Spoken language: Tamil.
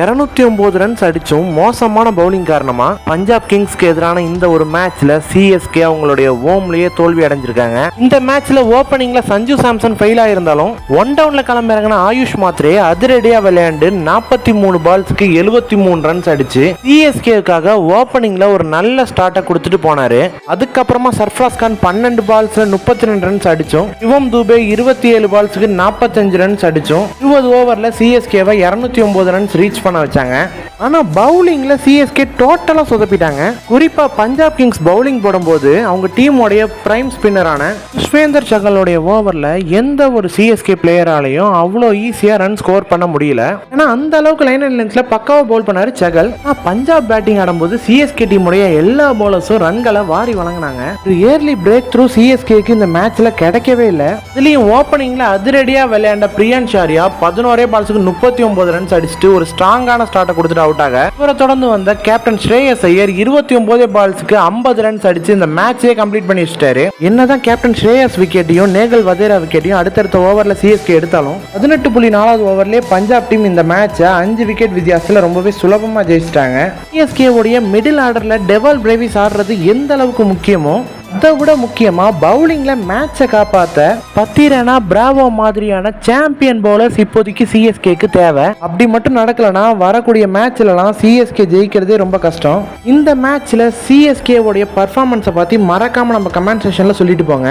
209 ரன்ஸ் அடிச்சும் மோசமான பவுலிங் காரணமா பஞ்சாப் கிங்ஸ்க்கு எதிரான இந்த ஒரு மேட்ச்ல சிஎஸ்கே அவங்களுடைய ஹோம்லயே தோல்வி அடைஞ்சிருக்காங்க. இந்த மேட்ச்ல ஓபனிங்ல சஞ்சு சாம்சன் ஃபெயில் ஆயிருந்தாலும் ஒன் டவுன்ல கிளம்பிறங்கின ஆயுஷ் மாத்ரே அதிரடியா விளையாண்டு 43 பால்ஸ்க்கு 73 ரன்ஸ் அடிச்சு சிஎஸ்கேக்காக ஓபனிங்ல ஒரு நல்ல ஸ்டார்ட்டை கொடுத்துட்டு போனாரு. அதுக்கப்புறமா சர்ஃப்ராஸ் கான் 12 பால்ஸ்ல 32 ரன்ஸ் அடிச்சும் சிவம் துபே 27 பால்ஸ்க்கு 45 ரன்ஸ் அடிச்சும் 20 ஓவர்ல சிஎஸ்கேவை 209 ரன்ஸ் ரீச் பண்ண வச்சாங்க. ஆனா பவுலிங்ல சிஎஸ்கே டோட்டலா சொதப்பிட்டாங்க. குறிப்பா பஞ்சாப் கிங்ஸ் பவுலிங் போடும்போது அவங்க டீமோடைய பிரைம் ஸ்பின்னரான யுஸ்வேந்தர் சகலோடைய ஓவர்ல எந்த ஒரு சிஎஸ்கே பிளேயராலையும் அவ்வளோ ஈஸியா ரன் ஸ்கோர் பண்ண முடியல. ஏன்னா அந்த அளவுக்கு லைன் அண்ட் லென்த்ல பக்காவா பவுல் பண்ணாரு சகல். பஞ்சாப் பேட்டிங் ஆடும்போது சிஎஸ்கே டீமுடைய எல்லா பவுலர்ஸும் ரன்களை வாரி வழங்கினாங்க. ஏர்லி பிரேக் த்ரூ சிஎஸ்கேக்கு இந்த மேட்ச்ல கிடைக்கவே இல்லை. இதுலயும் ஓப்பனிங்ல அதிரடியா விளையாண்ட பிரியான் ஷாரியா 11 பால்ஸுக்கு 39 ரன்ஸ் அடிச்சுட்டு ஒரு ஸ்ட்ராங்கான ஸ்டார்ட்டை கொடுத்துட்டு அவுட் ஆக, இவரை தொடர்ந்து வந்த கேப்டன் ஸ்ரேயஸ் ஐயர் 29 பால்ஸுக்கு 50 ரன்ஸ் அடிச்சு இந்த மேட்சே கம்ப்ளீட் பண்ணி வச்சிட்டாரு. என்னதான் கேப்டன் ஸ்ரேயஸ் விக்கெட்டையும் நேகல் வதேரா விக்கெட்டையும் அடுத்தடுத்த ஓவர்ல சிஎஸ்கே எடுத்தாலும் 18.4 ஓவர்லயே பஞ்சாப் டீம் இந்த மேட்சை 5 விக்கெட் வித்தியாசத்துல ரொம்பவே சுலபமா ஜெயிச்சிட்டாங்க. சிஎஸ்கே உடைய மிடில் ஆர்டர்ல டெவால் பிரேவிஸ் ஆடுறது எந்த அளவுக்கு முக்கியமோ அதை விட முக்கியமா பவுலிங்ல மேட்சை காப்பாத்த பத்திரனா பிராவோ மாதிரியான சாம்பியன் பவுலர்ஸ் இப்போதைக்கு சிஎஸ்கேக்கு தேவை. அப்படி மட்டும் நடக்கலனா வரக்கூடிய மேட்ச்லலாம் சிஎஸ்கே ஜெயிக்கிறதே ரொம்ப கஷ்டம். இந்த மேட்ச்ல சிஎஸ்கே உடைய பர்ஃபார்மன்ஸை பத்தி மறக்காம நம்ம கமெண்ட் செக்ஷன்ல சொல்லிட்டு போங்க.